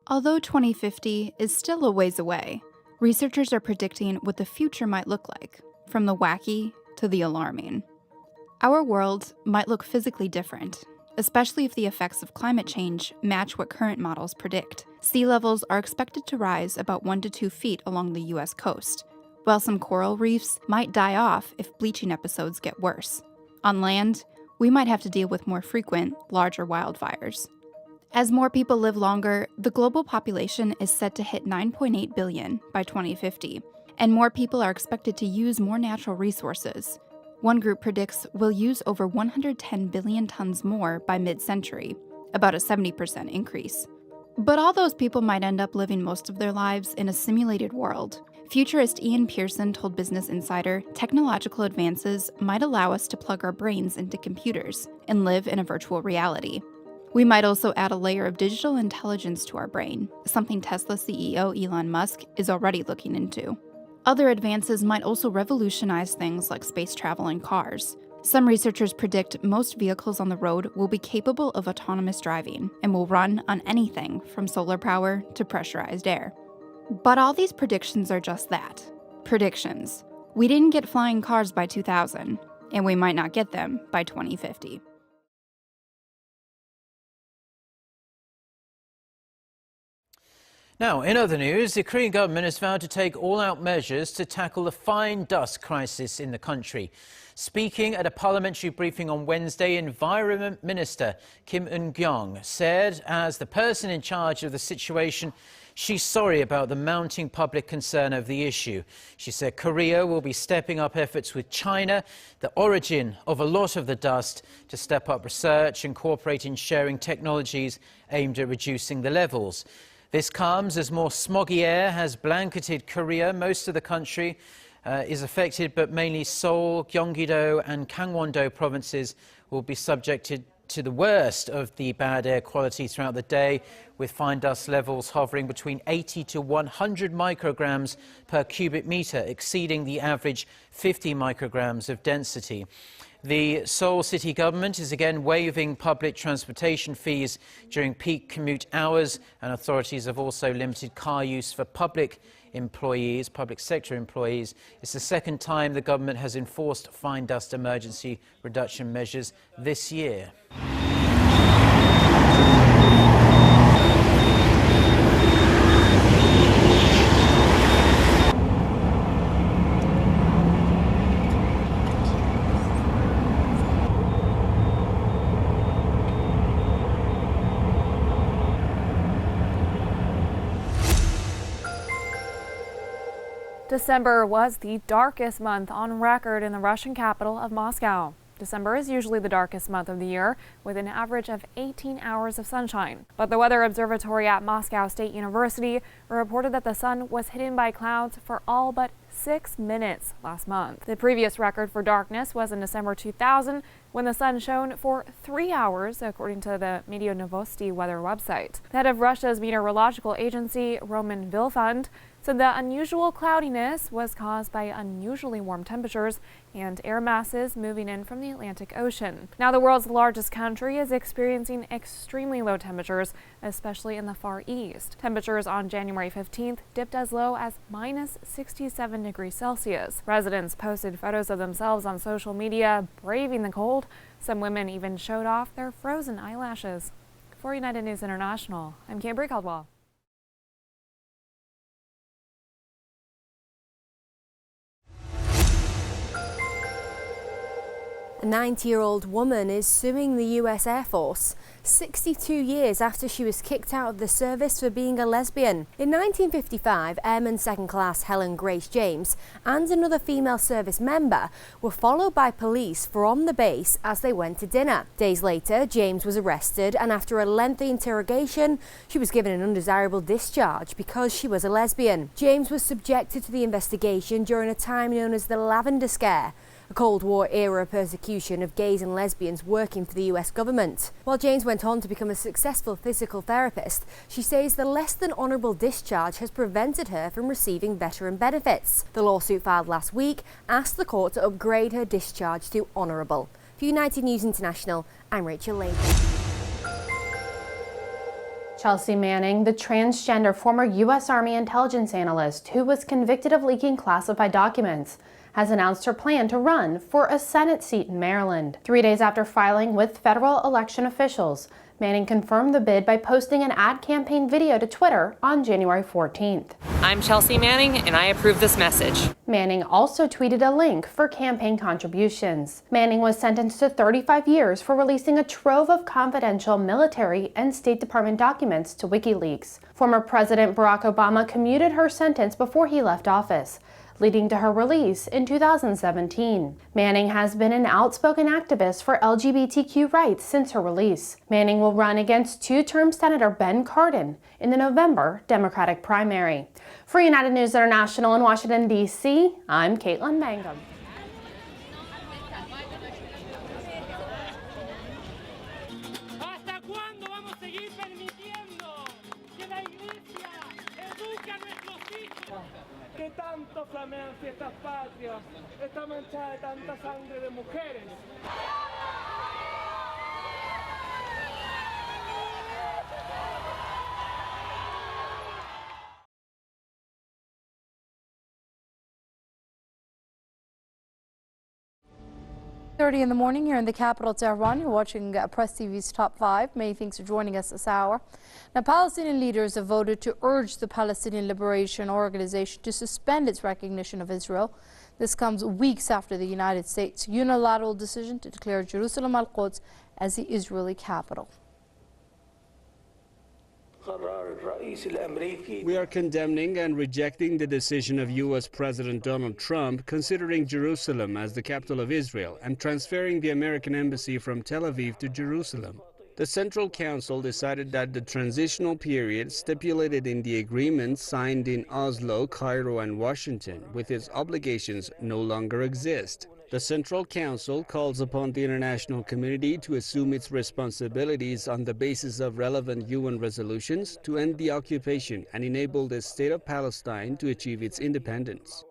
Although 2050 is still a ways away, researchers are predicting what the future might look like, from the wacky to the alarming. Our world might look physically different, especially if the effects of climate change match what current models predict. Sea levels are expected to rise about 1 to 2 feet along the US coast, while some coral reefs might die off if bleaching episodes get worse. On land, we might have to deal with more frequent, larger wildfires. As more people live longer, the global population is set to hit 9.8 billion by 2050, and more people are expected to use more natural resources. One group predicts we'll use over 110 billion tons more by mid-century, about a 70% increase. But all those people might end up living most of their lives in a simulated world. Futurist Ian Pearson told Business Insider, technological advances might allow us to plug our brains into computers and live in a virtual reality. We might also add a layer of digital intelligence to our brain, something Tesla CEO Elon Musk is already looking into. Other advances might also revolutionize things like space travel and cars. Some researchers predict most vehicles on the road will be capable of autonomous driving and will run on anything from solar power to pressurized air. But all these predictions are just that, predictions. We didn't get flying cars by 2000, and we might not get them by 2050. Now, in other news, the Korean government has vowed to take all-out measures to tackle the fine dust crisis in the country. Speaking at a parliamentary briefing on Wednesday, Environment Minister Kim Eun-kyung said, as the person in charge of the situation, she's sorry about the mounting public concern over the issue. She said Korea will be stepping up efforts with China, the origin of a lot of the dust, to step up research and cooperate in sharing technologies aimed at reducing the levels. This comes as more smoggy air has blanketed Korea. Most of the country is affected, but mainly Seoul, Gyeonggi-do and Gangwon-do provinces will be subjected to the worst of the bad air quality throughout the day, with fine dust levels hovering between 80 to 100 micrograms per cubic meter, exceeding the average 50 micrograms of density. The Seoul city government is again waiving public transportation fees during peak commute hours, and authorities have also limited car use for public employees, public sector employees. It's the second time the government has enforced fine dust emergency reduction measures this year. December was the darkest month on record in the Russian capital of Moscow. December is usually the darkest month of the year, with an average of 18 hours of sunshine. But the Weather Observatory at Moscow State University reported that the sun was hidden by clouds for all but 6 minutes last month. The previous record for darkness was in December 2000, when the sun shone for 3 hours, according to the Media Novosti weather website. The head of Russia's meteorological agency, Roman Vilfund, said the unusual cloudiness was caused by unusually warm temperatures and air masses moving in from the Atlantic Ocean. Now, the world's largest country is experiencing extremely low temperatures, especially in the Far East. Temperatures on January 15th dipped as low as minus 67 degrees Celsius. Residents posted photos of themselves on social media braving the cold. Some women even showed off their frozen eyelashes. For United News International, I'm Cambry Caldwell. A 90-year-old woman is suing the US Air Force 62 years after she was kicked out of the service for being a lesbian. In 1955, Airman Second Class Helen Grace James and another female service member were followed by police from the base as they went to dinner. Days later, James was arrested, and after a lengthy interrogation, she was given an undesirable discharge because she was a lesbian. James was subjected to the investigation during a time known as the Lavender Scare, a Cold War-era persecution of gays and lesbians working for the US government. While James went on to become a successful physical therapist, she says the less than honourable discharge has prevented her from receiving veteran benefits. The lawsuit filed last week asked the court to upgrade her discharge to honourable. For United News International, I'm Rachel Lee. Chelsea Manning, the transgender former U.S. Army intelligence analyst who was convicted of leaking classified documents, has announced her plan to run for a Senate seat in Maryland. 3 days after filing with federal election officials, Manning confirmed the bid by posting an ad campaign video to Twitter on January 14th. I'm Chelsea Manning, and I approve this message. Manning also tweeted a link for campaign contributions. Manning was sentenced to 35 years for releasing a trove of confidential military and State Department documents to WikiLeaks. Former President Barack Obama commuted her sentence before he left office, leading to her release in 2017. Manning has been an outspoken activist for LGBTQ rights since her release. Manning will run against two-term Senator Ben Cardin in the November Democratic primary. For United News International in Washington, D.C., I'm Caitlin Mangum. Que tanto flamean fiestas patrias, esta manchada de tanta sangre de mujeres. 30 in the morning here in the capital, Tehran. You're watching Press TV's Top 5. Many thanks for joining us this hour. Now, Palestinian leaders have voted to urge the Palestinian Liberation Organization to suspend its recognition of Israel. This comes weeks after the United States' unilateral decision to declare Jerusalem al-Quds as the Israeli capital. We are condemning and rejecting the decision of U.S. President Donald Trump considering Jerusalem as the capital of Israel and transferring the American embassy from Tel Aviv to Jerusalem. The Central Council decided that the transitional period stipulated in the agreements signed in Oslo, Cairo and Washington with its obligations no longer exist. The Central Council calls upon the international community to assume its responsibilities on the basis of relevant UN resolutions to end the occupation and enable the State of Palestine to achieve its independence.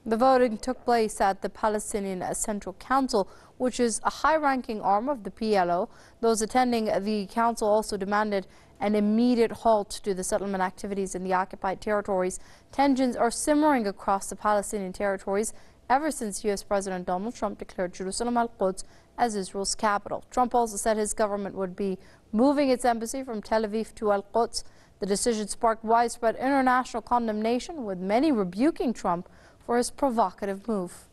The voting took place at the Palestinian Central Council, which is a high-ranking arm of the PLO. Those attending the council also demanded an immediate halt to the settlement activities in the occupied territories. Tensions are simmering across the Palestinian territories ever since U.S. President Donald Trump declared Jerusalem al-Quds as Israel's capital. Trump also said his government would be moving its embassy from Tel Aviv to al-Quds. The decision sparked widespread international condemnation, with many rebuking Trump for his provocative move.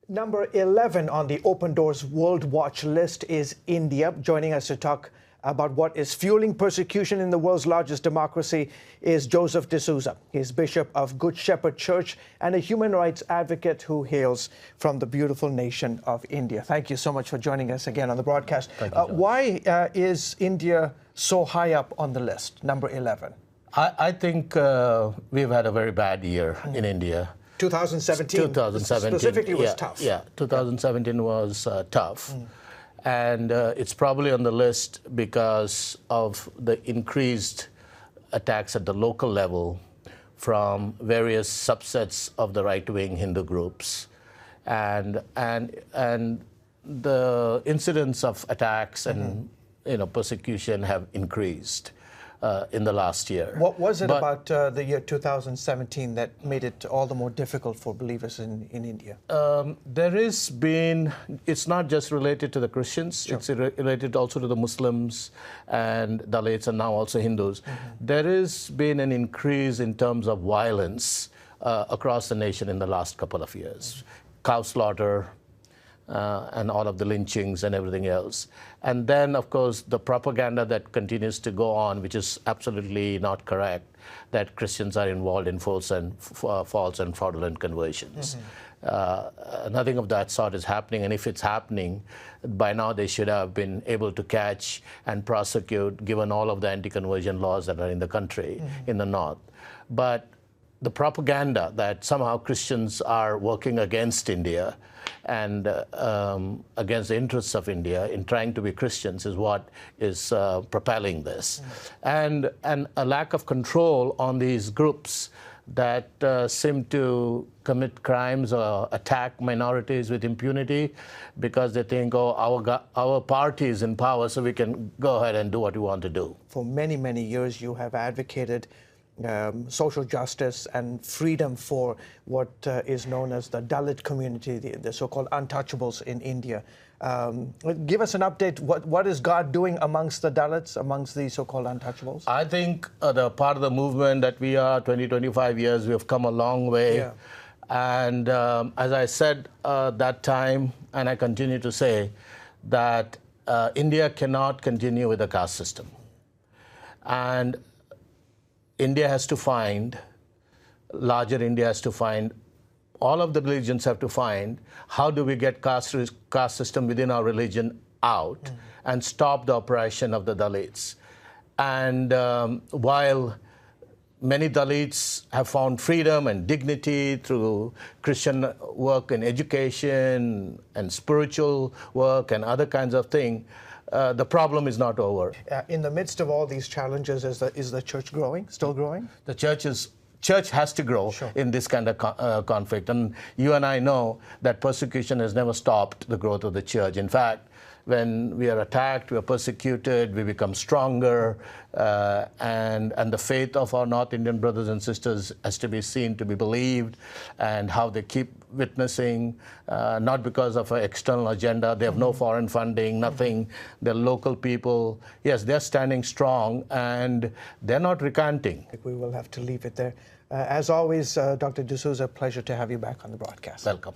Number 11 on the Open Doors World Watch list is India. Joining us to talk about what is fueling persecution in the world's largest democracy is Joseph D'Souza. He's Bishop of Good Shepherd Church and a human rights advocate who hails from the beautiful nation of India. Thank you so much for joining us again on the broadcast. Why is India so high up on the list, number 11? I think we've had a very bad year in India. 2017 specifically was tough. Yeah, 2017 was tough. And it's probably on the list because of the increased attacks at the local level from various subsets of the right-wing Hindu groups. And the incidents of attacks and persecution have increased in the last year. What was it about the year 2017 that made it all the more difficult for believers in India? There has been, it's not just related to the Christians, it's related also to the Muslims and Dalits and now also Hindus. There has been an increase in terms of violence across the nation in the last couple of years. Cow slaughter, and all of the lynchings and everything else. And then, of course, the propaganda that continues to go on, which is absolutely not correct, that Christians are involved in false and fraudulent conversions. Nothing of that sort is happening, and if it's happening, by now they should have been able to catch and prosecute, given all of the anti-conversion laws that are in the country, in the north. But the propaganda that somehow Christians are working against India and against the interests of India in trying to be Christians is what is propelling this. And a lack of control on these groups that seem to commit crimes or attack minorities with impunity because they think, oh, our party is in power, so we can go ahead and do what we want to do. For many, many years, you have advocated social justice and freedom for what is known as the Dalit community, the so-called untouchables in India. Give us an update. What is God doing amongst the Dalits, amongst the so-called untouchables? I think the part of the movement that we are 20, 25 years, we have come a long way. Yeah. And as I said that time, and I continue to say, that India cannot continue with a caste system. And India has to find, larger India has to find, all of the religions have to find, how do we get caste system within our religion out and stop the oppression of the Dalits. And while many Dalits have found freedom and dignity through Christian work in education and spiritual work and other kinds of things, the problem is not over. In the midst of all these challenges, is the church growing, still growing? The church has to grow in this kind of conflict. And you and I know that persecution has never stopped the growth of the church. In fact, when we are attacked, we are persecuted, we become stronger, and the faith of our North Indian brothers and sisters has to be seen, to be believed, and how they keep witnessing, not because of an external agenda. They have no foreign funding, nothing. They're local people. Yes, they're standing strong, and they're not recanting. We will have to leave it there. As always, Dr. D'Souza, pleasure to have you back on the broadcast. Welcome.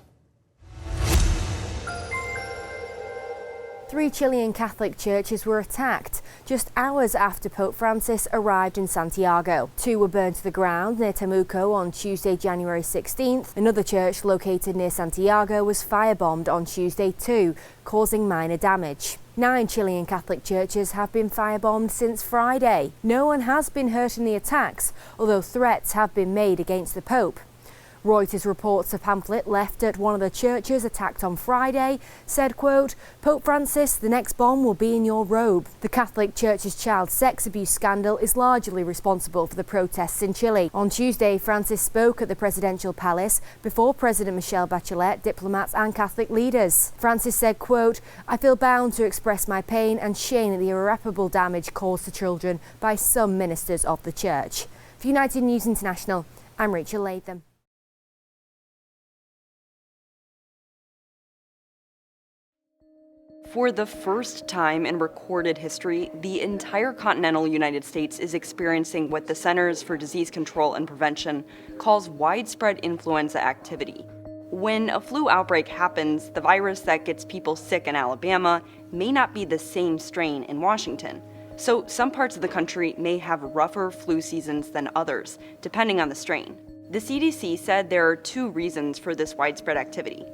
3 Chilean Catholic churches were attacked just hours after Pope Francis arrived in Santiago. 2 were burned to the ground near Temuco on Tuesday, January 16th. Another church located near Santiago was firebombed on Tuesday too, causing minor damage. 9 Chilean Catholic churches have been firebombed since Friday. No one has been hurt in the attacks, although threats have been made against the Pope. Reuters reports a pamphlet left at one of the churches attacked on Friday said, quote, "Pope Francis, the next bomb will be in your robe." The Catholic Church's child sex abuse scandal is largely responsible for the protests in Chile. On Tuesday, Francis spoke at the presidential palace before President Michelle Bachelet, diplomats and Catholic leaders. Francis said, quote, "I feel bound to express my pain and shame at the irreparable damage caused to children by some ministers of the Church." For United News International, I'm Rachel Latham. For the first time in recorded history, the entire continental United States is experiencing what the Centers for Disease Control and Prevention calls widespread influenza activity. When a flu outbreak happens, the virus that gets people sick in Alabama may not be the same strain in Washington. So some parts of the country may have rougher flu seasons than others, depending on the strain. The CDC said there are 2 reasons for this widespread activity.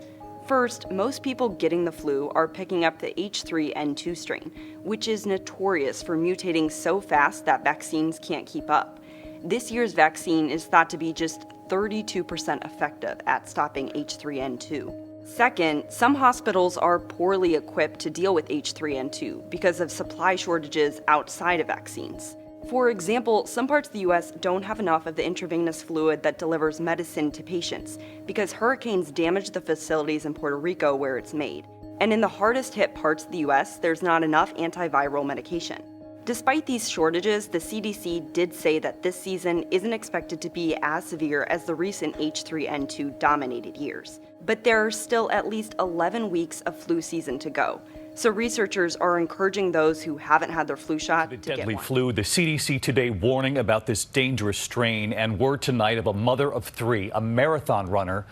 First, most people getting the flu are picking up the H3N2 strain, which is notorious for mutating so fast that vaccines can't keep up. This year's vaccine is thought to be just 32% effective at stopping H3N2. Second, some hospitals are poorly equipped to deal with H3N2 because of supply shortages outside of vaccines. For example, some parts of the U.S. don't have enough of the intravenous fluid that delivers medicine to patients because hurricanes damaged the facilities in Puerto Rico where it's made. And in the hardest hit parts of the U.S., there's not enough antiviral medication. Despite these shortages, the CDC did say that this season isn't expected to be as severe as the recent H3N2 dominated years. But there are still at least 11 weeks of flu season to go. So researchers are encouraging those who haven't had their flu shot to get one. Deadly flu. The CDC today warning about this dangerous strain, and word tonight of a mother of 3, a marathon runner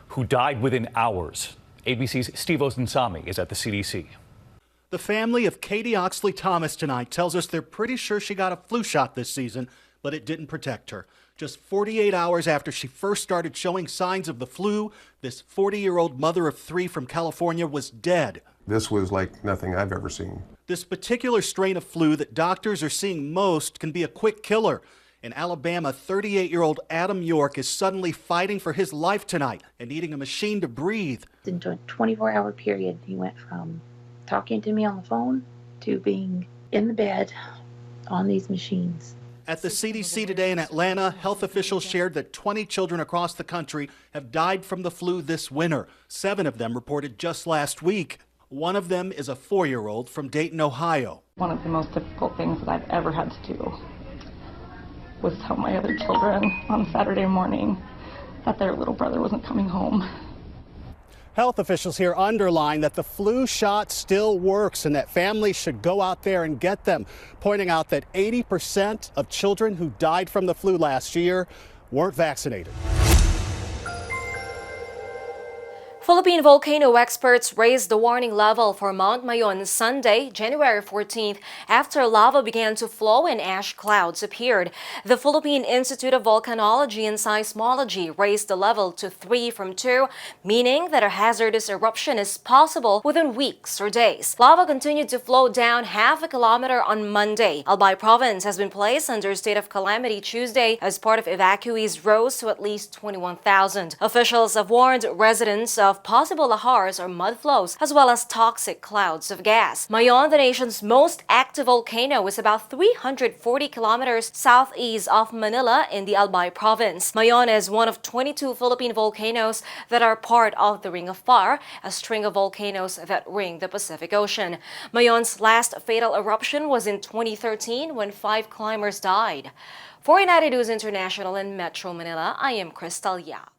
who died within hours. ABC's Steve Osunsami is at the CDC. The family of Katie Oxley Thomas tonight tells us they're pretty sure she got a flu shot this season, but it didn't protect her. Just 48 hours after she first started showing signs of the flu, this 40-year-old mother of 3 from California was dead. This was like nothing I've ever seen. This particular strain of flu that doctors are seeing most can be a quick killer. In Alabama, 38-year-old Adam York is suddenly fighting for his life tonight and needing a machine to breathe. In a 24-hour period, he went from talking to me on the phone to being in the bed on these machines. At the CDC today in Atlanta, health officials shared that 20 children across the country have died from the flu this winter. 7 of them reported just last week. One of them is a 4-year-old from Dayton, Ohio. One of the most difficult things that I've ever had to do was tell my other children on Saturday morning that their little brother wasn't coming home. Health officials here underline that the flu shot still works and that families should go out there and get them, pointing out that 80% of children who died from the flu last year weren't vaccinated. Philippine volcano experts raised the warning level for Mount Mayon Sunday, January 14th, after lava began to flow and ash clouds appeared. The Philippine Institute of Volcanology and Seismology raised the level to 3 from 2, meaning that a hazardous eruption is possible within weeks or days. Lava continued to flow down half a kilometer on Monday. Albay Province has been placed under state of calamity Tuesday as part of evacuees rose to at least 21,000. Officials have warned residents of possible lahars or mud flows, as well as toxic clouds of gas. Mayon, the nation's most active volcano, is about 340 kilometers southeast of Manila in the Albay Province. Mayon is one of 22 Philippine volcanoes that are part of the Ring of Fire, a string of volcanoes that ring the Pacific Ocean. Mayon's last fatal eruption was in 2013 when 5 climbers died. For United News International in Metro Manila, I am Crystal Yap.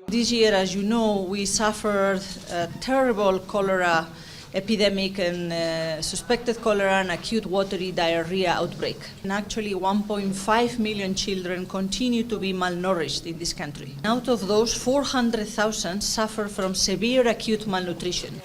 This year, as you know, we suffered a terrible cholera epidemic and suspected cholera and acute watery diarrhea outbreak. And actually 1.5 million children continue to be malnourished in this country. Out of those, 400,000 suffer from severe acute malnutrition.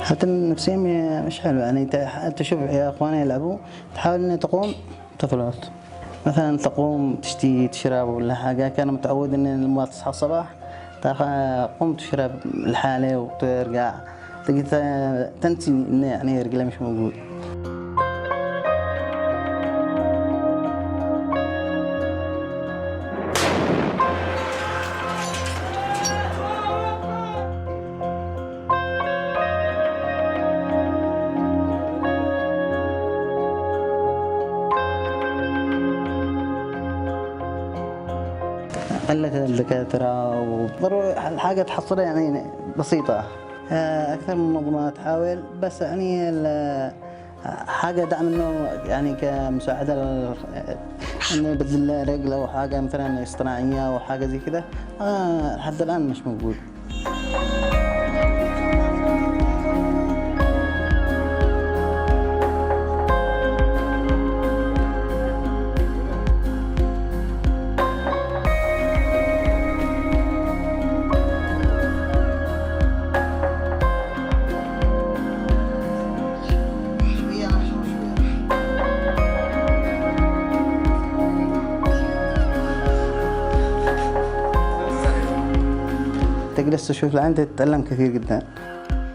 حتى النفسية مش حلوة، يعني تشوف يا أخواني يلعبوا تحاول إن تقوم تفلت، مثلا تقوم تشتي تشرب ولا حاجة. كان متعود إن لما تصحى الصباح قوم تشرب الحالة وترجع تنسي إن يعني رجلها مش موجود. قلة الدكاترة الحاجة تحصلها يعني بسيطة. أكثر من منظمة تحاول، بس يعني حاجة دعم إنه يعني كمساعدة إنه يبذل رجل أو حاجة مثلا اصطناعية أو حاجة زي كده لحد الآن مش موجود.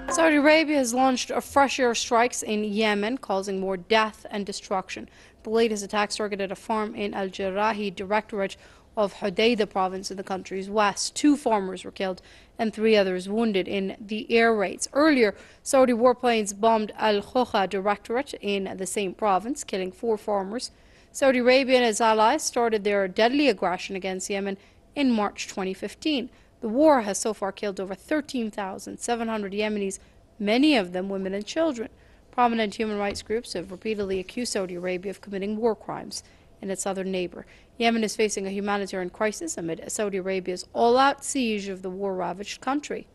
Saudi Arabia has launched fresh air strikes in Yemen, causing more death and destruction. The latest attacks targeted a farm in Al Jarahi Directorate of Hodeidah province in the country's west. 2 farmers were killed and 3 others wounded in the air raids. Earlier, Saudi warplanes bombed Al Khoja Directorate in the same province, killing 4 farmers. Saudi Arabia and its allies started their deadly aggression against Yemen in March 2015. The war has so far killed over 13,700 Yemenis, many of them women and children. Prominent human rights groups have repeatedly accused Saudi Arabia of committing war crimes in its southern neighbor. Yemen is facing a humanitarian crisis amid Saudi Arabia's all-out siege of the war-ravaged country.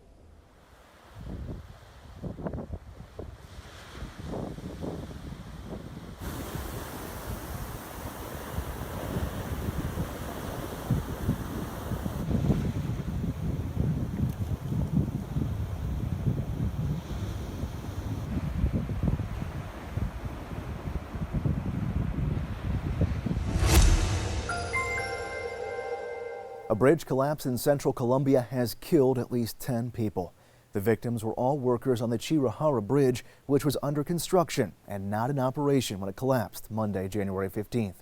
bridge collapse in central Colombia has killed at least 10 people. The victims were all workers on the Chirrahara Bridge, which was under construction and not in operation when it collapsed Monday, January 15th.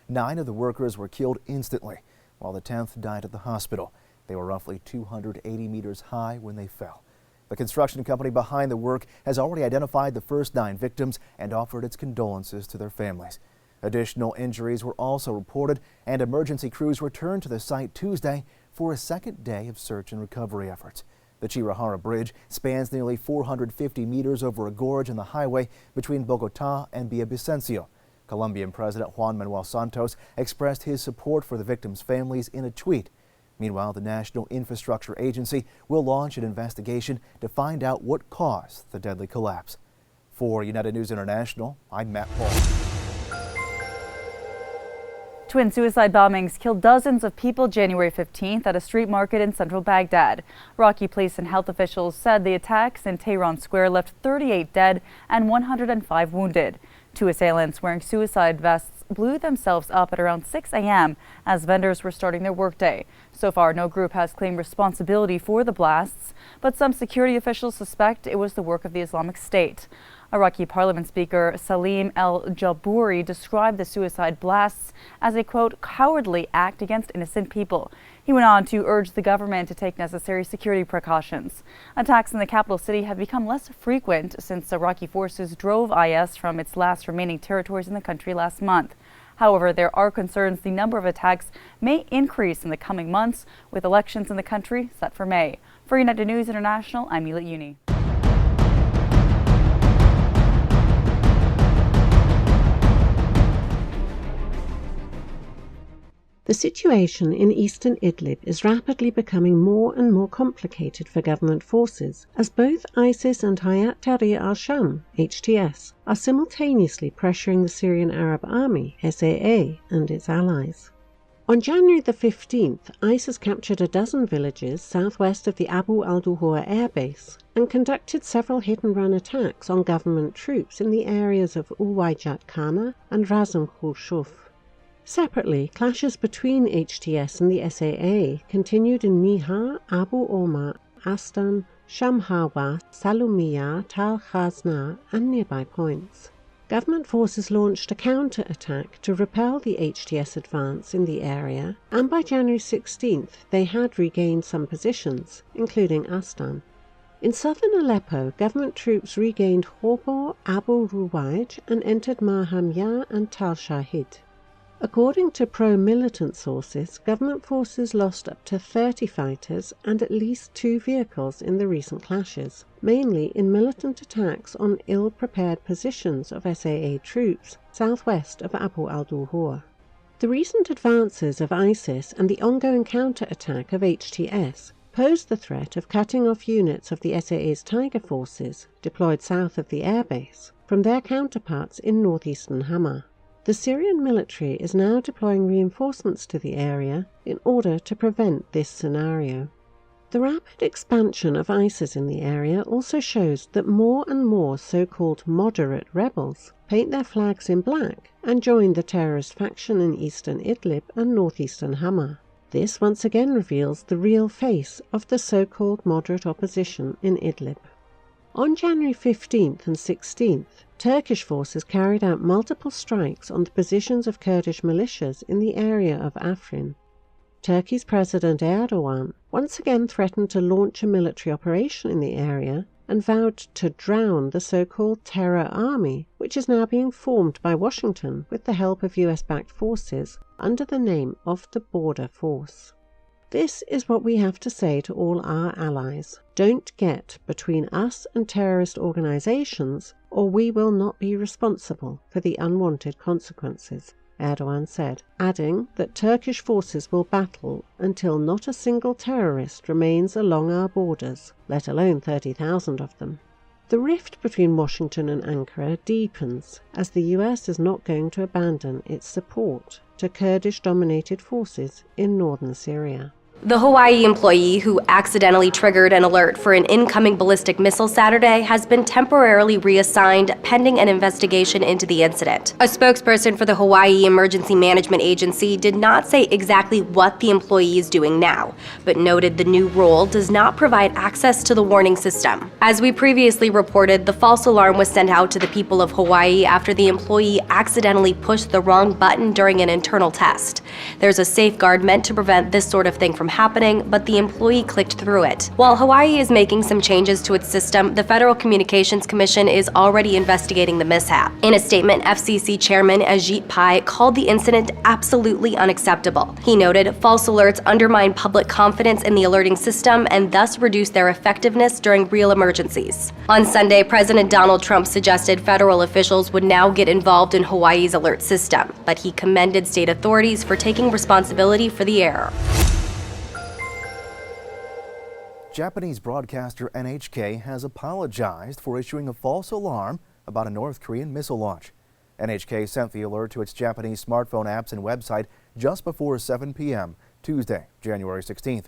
9 of the workers were killed instantly, while the 10th died at the hospital. They were roughly 280 meters high when they fell. The construction company behind the work has already identified the first 9 victims and offered its condolences to their families. Additional injuries were also reported, and emergency crews returned to the site Tuesday for a second day of search and recovery efforts. The Chirrahara Bridge spans nearly 450 meters over a gorge on the highway between Bogotá and Villavicencio. Colombian President Juan Manuel Santos expressed his support for the victims' families in a tweet. Meanwhile, the National Infrastructure Agency will launch an investigation to find out what caused the deadly collapse. For United News International, I'm Matt Paul. Twin suicide bombings killed dozens of people January 15th at a street market in central Baghdad. Iraqi police and health officials said the attacks in Tehran Square left 38 dead and 105 wounded. 2 assailants wearing suicide vests blew themselves up at around 6 a.m. as vendors were starting their workday. So far, no group has claimed responsibility for the blasts, but some security officials suspect it was the work of the Islamic State. Iraqi Parliament Speaker Salim El-Jabouri described the suicide blasts as a, quote, cowardly act against innocent people. He went on to urge the government to take necessary security precautions. Attacks in the capital city have become less frequent since Iraqi forces drove IS from its last remaining territories in the country last month. However, there are concerns the number of attacks may increase in the coming months, with elections in the country set for May. For United News International, I'm Mila Uni. The situation in eastern Idlib is rapidly becoming more and more complicated for government forces, as both ISIS and Hayat Tahrir al-Sham, HTS, are simultaneously pressuring the Syrian Arab Army, SAA, and its allies. On January the 15th, ISIS captured a dozen villages southwest of the Abu al-Duhur air base and conducted several hit-and-run attacks on government troops in the areas of Uwajat Khana and Razm Khurshuf. Separately, clashes between HTS and the SAA continued in Mihar, Abu Omar, Astan, Shamhawa, Salumiyah, Tal Khazna, and nearby points. Government forces launched a counter-attack to repel the HTS advance in the area, and by January 16th they had regained some positions, including Astan. In southern Aleppo, government troops regained Khobor, Abu Ruwaij, and entered Mahamya and Tal Shahid. According to pro-militant sources, government forces lost up to 30 fighters and at least 2 vehicles in the recent clashes, mainly in militant attacks on ill-prepared positions of SAA troops southwest of Abu al-Duhur. The recent advances of ISIS and the ongoing counter-attack of HTS pose the threat of cutting off units of the SAA's Tiger forces, deployed south of the airbase, from their counterparts in northeastern Hama. The Syrian military is now deploying reinforcements to the area in order to prevent this scenario. The rapid expansion of ISIS in the area also shows that more and more so-called moderate rebels paint their flags in black and join the terrorist faction in eastern Idlib and northeastern Hama. This once again reveals the real face of the so-called moderate opposition in Idlib. On January 15th and 16th, Turkish forces carried out multiple strikes on the positions of Kurdish militias in the area of Afrin. Turkey's President Erdogan once again threatened to launch a military operation in the area and vowed to drown the so-called terror army, which is now being formed by Washington with the help of US-backed forces under the name of the Border Force. This is what we have to say to all our allies. Don't get between us and terrorist organizations, or we will not be responsible for the unwanted consequences, Erdogan said, adding that Turkish forces will battle until not a single terrorist remains along our borders, let alone 30,000 of them. The rift between Washington and Ankara deepens as the US is not going to abandon its support to Kurdish-dominated forces in northern Syria. The Hawaii employee who accidentally triggered an alert for an incoming ballistic missile Saturday has been temporarily reassigned pending an investigation into the incident. A spokesperson for the Hawaii Emergency Management Agency did not say exactly what the employee is doing now, but noted the new role does not provide access to the warning system. As we previously reported, the false alarm was sent out to the people of Hawaii after the employee accidentally pushed the wrong button during an internal test. There's a safeguard meant to prevent this sort of thing from happening, but the employee clicked through it. While Hawaii is making some changes to its system, the Federal Communications Commission is already investigating the mishap. In a statement, FCC Chairman Ajit Pai called the incident absolutely unacceptable. He noted false alerts undermine public confidence in the alerting system and thus reduce their effectiveness during real emergencies. On Sunday, President Donald Trump suggested federal officials would now get involved in Hawaii's alert system, but he commended state authorities for taking responsibility for the error. Japanese broadcaster NHK has apologized for issuing a false alarm about a North Korean missile launch. NHK sent the alert to its Japanese smartphone apps and website just before 7 p.m. Tuesday, January 16th.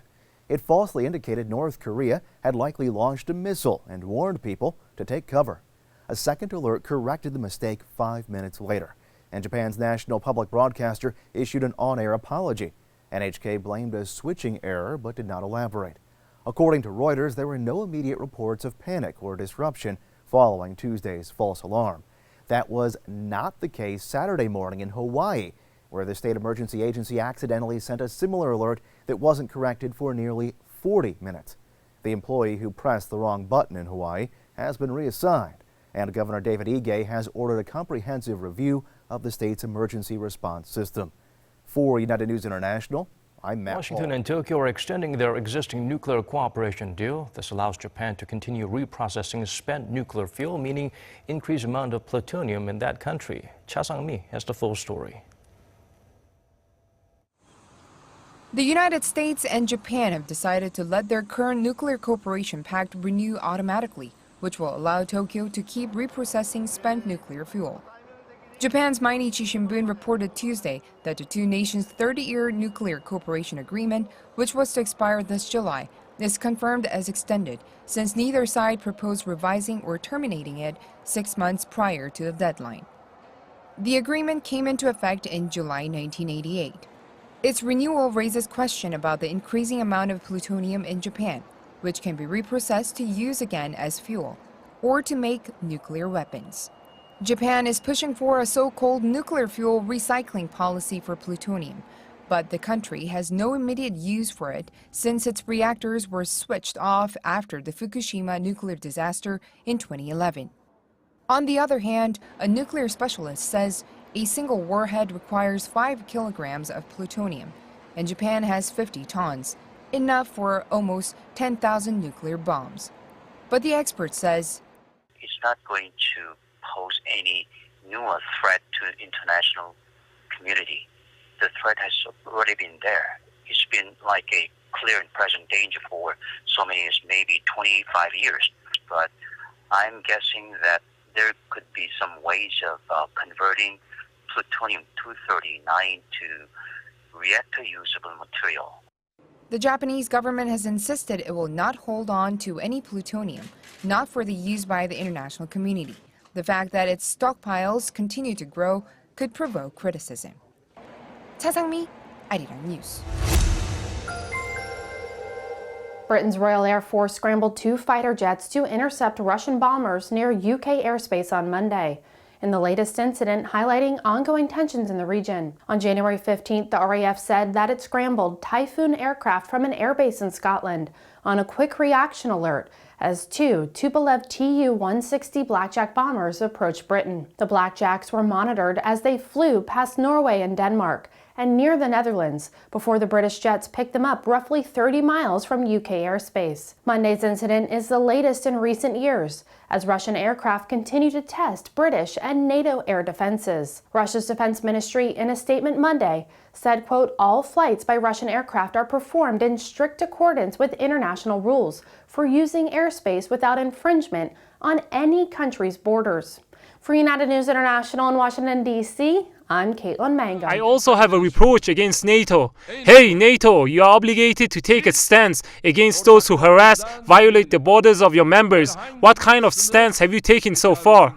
It falsely indicated North Korea had likely launched a missile and warned people to take cover. A second alert corrected the mistake 5 minutes later, and Japan's national public broadcaster issued an on-air apology. NHK blamed a switching error but did not elaborate. According to Reuters, there were no immediate reports of panic or disruption following Tuesday's false alarm. That was not the case Saturday morning in Hawaii, where the state emergency agency accidentally sent a similar alert that wasn't corrected for nearly 40 minutes. The employee who pressed the wrong button in Hawaii has been reassigned, and Governor David Ige has ordered a comprehensive review of the state's emergency response system. For United News International, I'm Matt Washington Paul. and Tokyo are extending their existing nuclear cooperation deal. This allows Japan to continue reprocessing spent nuclear fuel, meaning increased amount of plutonium in that country. Cha Sang-mi has the full story. The United States and Japan have decided to let their current nuclear cooperation pact renew automatically, which will allow Tokyo to keep reprocessing spent nuclear fuel. Japan's Mainichi Shimbun reported Tuesday that the two nations' 30-year nuclear cooperation agreement, which was to expire this July, is confirmed as extended, since neither side proposed revising or terminating it 6 months prior to the deadline. The agreement came into effect in July 1988. Its renewal raises question about the increasing amount of plutonium in Japan, which can be reprocessed to use again as fuel, or to make nuclear weapons. Japan is pushing for a so-called nuclear fuel recycling policy for plutonium, but the country has no immediate use for it since its reactors were switched off after the Fukushima nuclear disaster in 2011. On the other hand, a nuclear specialist says a single warhead requires 5 kilograms of plutonium, and Japan has 50 tons, enough for almost 10,000 nuclear bombs. But the expert says it's not going to pose any newer threat to the international community. The threat has already been there. It's been like a clear and present danger for so many years, maybe 25 years. But I'm guessing that there could be some ways of converting plutonium-239 to reactor-usable material. the Japanese government has insisted it will not hold on to any plutonium, not for the use by the international community. The fact that its stockpiles continue to grow could provoke criticism. Cha Sang-mi, Arirang News. Britain's Royal Air Force scrambled 2 fighter jets to intercept Russian bombers near UK airspace on Monday, in the latest incident highlighting ongoing tensions in the region. On January 15th, the RAF said that it scrambled Typhoon aircraft from an airbase in Scotland on a quick reaction alert as 2 Tupolev Tu-160 Blackjack bombers approached Britain. The Blackjacks were monitored as they flew past Norway and Denmark and near the Netherlands before the British jets picked them up roughly 30 miles from UK airspace. Monday's incident is the latest in recent years as Russian aircraft continue to test British and NATO air defenses. Russia's defense ministry in a statement Monday said, quote, all flights by Russian aircraft are performed in strict accordance with international rules for using airspace without infringement on any country's borders. For United News International in Washington, D.C., I'm Caitlin Mangum. I also have a reproach against NATO. Hey, NATO, you are obligated to take a stance against those who harass, violate the borders of your members. What kind of stance have you taken so far?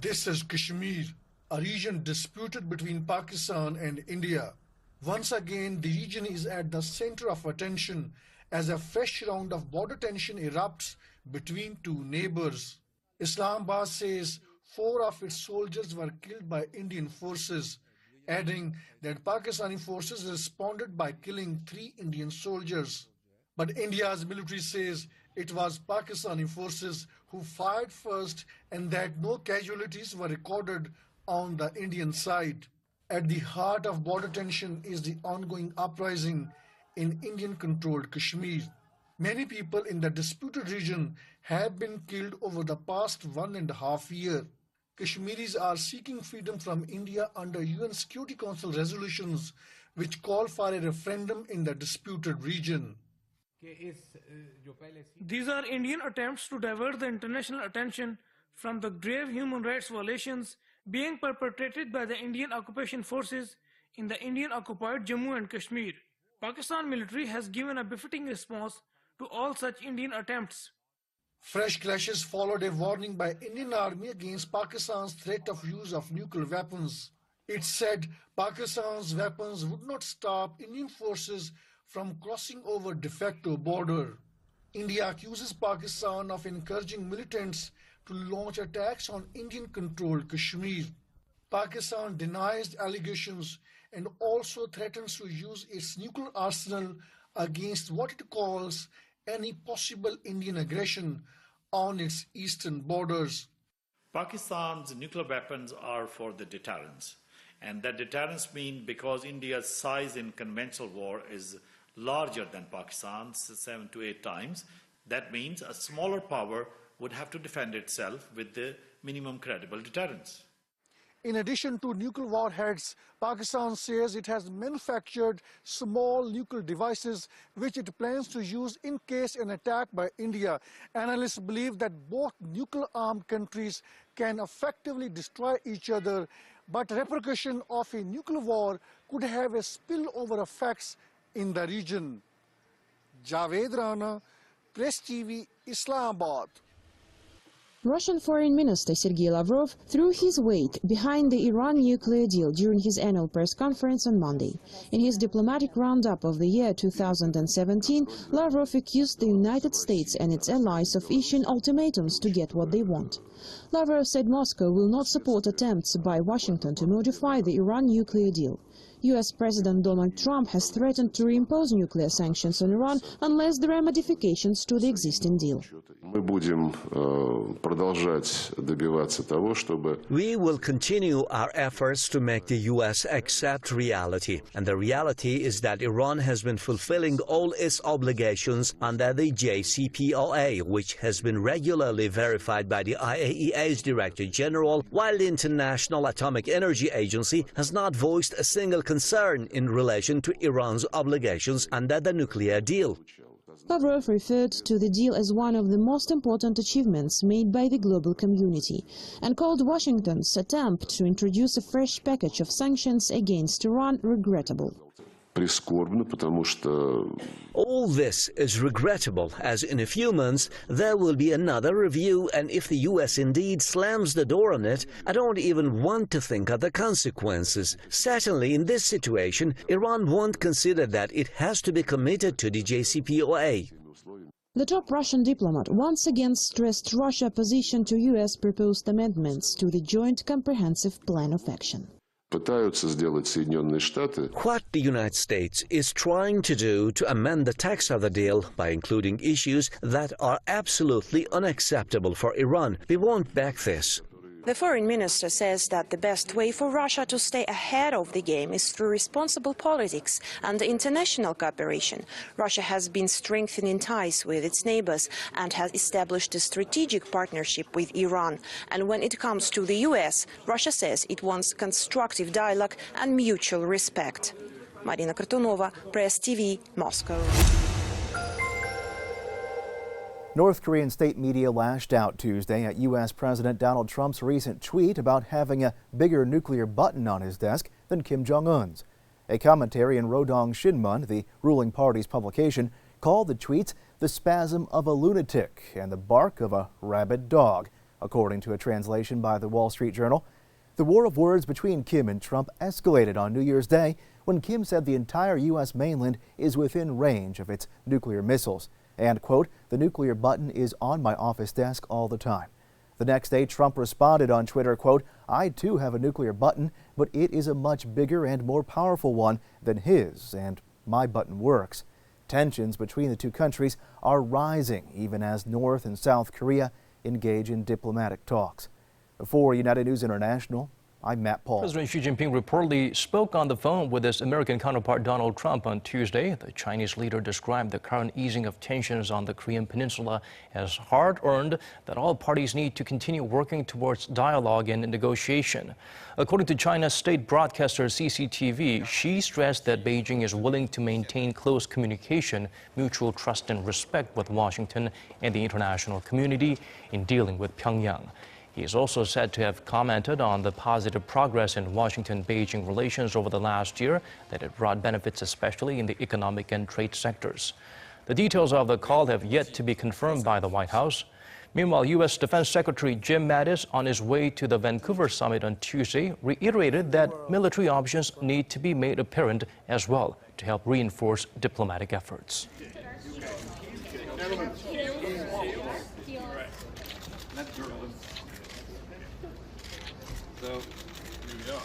This is Kashmir, a region disputed between Pakistan and India. Once again, the region is at the center of attention as a fresh round of border tension erupts between two neighbors. Islamabad says 4 of its soldiers were killed by Indian forces, adding that Pakistani forces responded by killing 3 Indian soldiers. But India's military says it was Pakistani forces who fired first and that no casualties were recorded on the Indian side. At the heart of border tension is the ongoing uprising in Indian-controlled Kashmir. Many people in the disputed region have been killed over the past 1.5 years. Kashmiris are seeking freedom from India under UN Security Council resolutions which call for a referendum in the disputed region. These are Indian attempts to divert the international attention from the grave human rights violations being perpetrated by the Indian occupation forces in the Indian-occupied Jammu and Kashmir. Pakistan military has given a befitting response to all such Indian attempts. Fresh clashes followed a warning by Indian Army against Pakistan's threat of use of nuclear weapons. It said Pakistan's weapons would not stop Indian forces from crossing over de facto border. India accuses Pakistan of encouraging militants to launch attacks on Indian-controlled Kashmir. Pakistan denies allegations and also threatens to use its nuclear arsenal against what it calls any possible Indian aggression on its eastern borders. Pakistan's nuclear weapons are for the deterrence. And that deterrence means because India's size in conventional war is larger than Pakistan's, 7 to 8 times, that means a smaller power would have to defend itself with the minimum credible deterrence. In addition to nuclear warheads, Pakistan says it has manufactured small nuclear devices which it plans to use in case an attack by India. Analysts believe that both nuclear-armed countries can effectively destroy each other, but repercussion of a nuclear war could have a spillover effects in the region. Javed Rana, Press TV, Islamabad. Russian Foreign Minister Sergei Lavrov threw his weight behind the Iran nuclear deal during his annual press conference on Monday. In his diplomatic roundup of the year 2017, Lavrov accused the United States and its allies of issuing ultimatums to get what they want. Lavrov said Moscow will not support attempts by Washington to modify the Iran nuclear deal. U.S. President Donald Trump has threatened to reimpose nuclear sanctions on Iran unless there are modifications to the existing deal. We will continue our efforts to make the U.S. accept reality. And the reality is that Iran has been fulfilling all its obligations under the JCPOA, which has been regularly verified by the IAEA's Director General, while the International Atomic Energy Agency has not voiced a single concern in relation to Iran's obligations under the nuclear deal. Lavrov referred to the deal as one of the most important achievements made by the global community and called Washington's attempt to introduce a fresh package of sanctions against Iran regrettable. прискорбно, потому что All this is regrettable, as in a few months there will be another review, and if the U.S. indeed slams the door on it, I don't even want to think of the consequences. Certainly in this situation, Iran won't consider that it has to be committed to the JCPOA. The top Russian diplomat once again stressed Russia's opposition to U.S. proposed amendments to the Joint Comprehensive Plan of Action. пытаются сделать Соединенные Штаты. What the United States is trying to do to amend the text of the deal by including issues that are absolutely unacceptable for Iran. We won't back this. The foreign minister says that the best way for Russia to stay ahead of the game is through responsible politics and international cooperation. Russia has been strengthening ties with its neighbors and has established a strategic partnership with Iran. And when it comes to the U.S., Russia says it wants constructive dialogue and mutual respect. Marina Kartunova, Press TV, Moscow. North Korean state media lashed out Tuesday at U.S. President Donald Trump's recent tweet about having a bigger nuclear button on his desk than Kim Jong-un's. A commentary in Rodong Shinmun, the ruling party's publication, called the tweets the spasm of a lunatic and the bark of a rabid dog, according to a translation by the Wall Street Journal. The war of words between Kim and Trump escalated on New Year's Day when Kim said the entire U.S. mainland is within range of its nuclear missiles. And, quote, the nuclear button is on my office desk all the time. The next day, Trump responded on Twitter, quote, I too have a nuclear button, but it is a much bigger and more powerful one than his, and my button works. Tensions between the two countries are rising, even as North and South Korea engage in diplomatic talks. For United News International, I'm Matt Paul. President Xi Jinping reportedly spoke on the phone with his American counterpart Donald Trump on Tuesday. The Chinese leader described the current easing of tensions on the Korean peninsula as hard-earned, that all parties need to continue working towards dialogue and negotiation. According to China's state broadcaster CCTV, Xi stressed that Beijing is willing to maintain close communication, mutual trust and respect with Washington and the international community in dealing with Pyongyang. He is also said to have commented on the positive progress in Washington-Beijing relations over the last year, that it brought benefits especially in the economic and trade sectors. The details of the call have yet to be confirmed by the White House. Meanwhile, U.S. Defense Secretary Jim Mattis, on his way to the Vancouver summit on Tuesday, reiterated that military options need to be made apparent as well to help reinforce diplomatic efforts. So, here we go.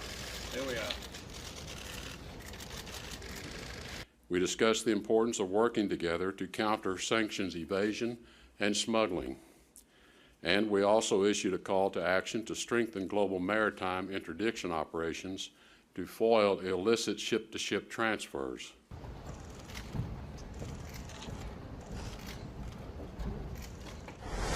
There we are. We discussed the importance of working together to counter sanctions evasion and smuggling. And we also issued a call to action to strengthen global maritime interdiction operations to foil illicit ship-to-ship transfers.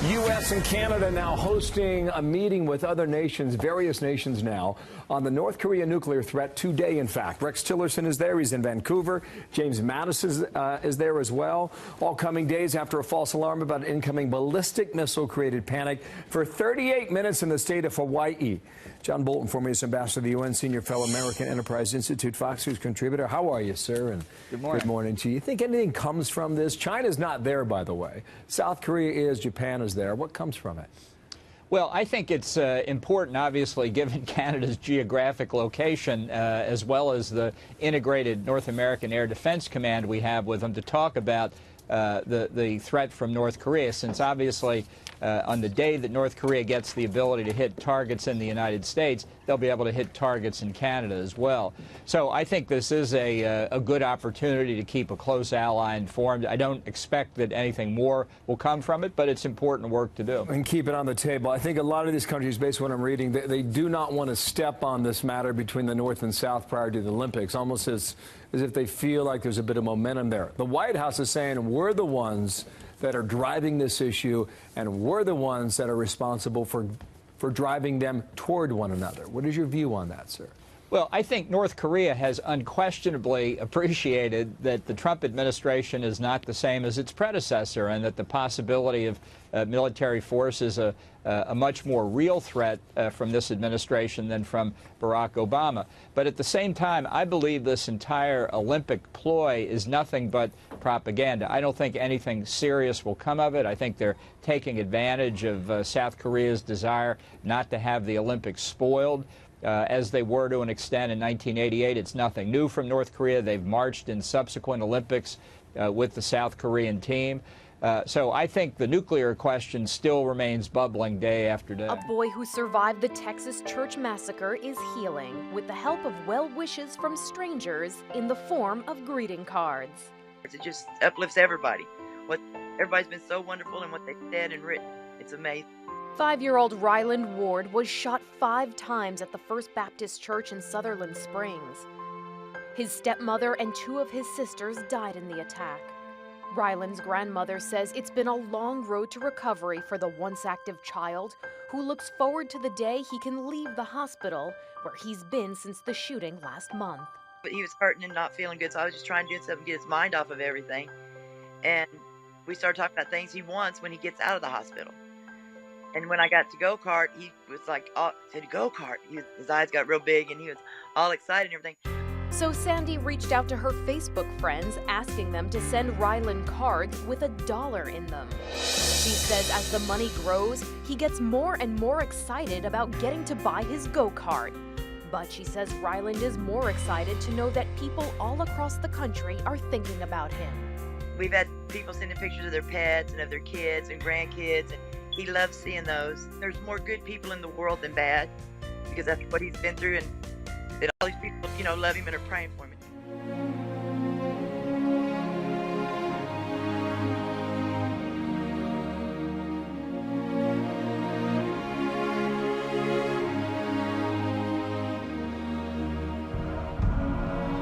U.S. and Canada now hosting a meeting with other nations, various nations now, on the North Korea nuclear threat today, in fact. Rex Tillerson is there. He's in Vancouver. James Mattis is there as well. All coming days after a false alarm about an incoming ballistic missile created panic for 38 minutes in the state of Hawaii. John Bolton, former U.S. Ambassador to the UN, Senior Fellow, American Enterprise Institute, Fox News contributor. How are you, sir? And good morning. Good morning to you. You think anything comes from this? China's not there, by the way. South Korea is. Japan is there. What comes from it? Well, I think it's important, obviously, given Canada's geographic location, as well as the integrated North American Air Defense Command we have with them, to talk about the threat from North Korea, since obviously on the day that North Korea gets the ability to hit targets in the United States, they'll be able to hit targets in Canada as well. So I think this is a good opportunity to keep a close ally informed. I don't expect that anything more will come from it, but it's important work to do. And keep it on the table. I think a lot of these countries, based on what I'm reading, they do not want to step on this matter between the North and South prior to the Olympics, almost as if they feel like there's a bit of momentum there. The White House is saying we're the ones that are driving this issue, and we're the ones that are responsible for driving them toward one another. What is your view on that, sir? Well, I think North Korea has unquestionably appreciated that the Trump administration is not the same as its predecessor, and that the possibility of military force is a much more real threat from this administration than from Barack Obama. But at the same time, I believe this entire Olympic ploy is nothing but propaganda. I don't think anything serious will come of it. I think they're taking advantage of South Korea's desire not to have the Olympics spoiled. As they were to an extent in 1988. It's nothing new from North Korea. They've marched in subsequent Olympics with the South Korean team. So I think the nuclear question still remains bubbling day after day. A boy who survived the Texas church massacre is healing with the help of well wishes from strangers in the form of greeting cards. It just uplifts everybody. Everybody's been so wonderful in what they've said and written. It's amazing. 5-year-old Ryland Ward was shot 5 times at the First Baptist Church in Sutherland Springs. His stepmother and 2 of his sisters died in the attack. Ryland's grandmother says it's been a long road to recovery for the once active child, who looks forward to the day he can leave the hospital where he's been since the shooting last month. But he was hurting and not feeling good, so I was just trying to do something to get his mind off of everything. And we started talking about things he wants when he gets out of the hospital. And when I got to go-kart, he was like, oh, said go-kart. His eyes got real big and he was all excited and everything. So Sandy reached out to her Facebook friends, asking them to send Ryland cards with $1 in them. She says as the money grows, he gets more and more excited about getting to buy his go-kart. But she says Ryland is more excited to know that people all across the country are thinking about him. We've had people sending pictures of their pets and of their kids and grandkids, and he loves seeing those. There's more good people in the world than bad, because that's what he's been through, and that all these people, love him and are praying for him.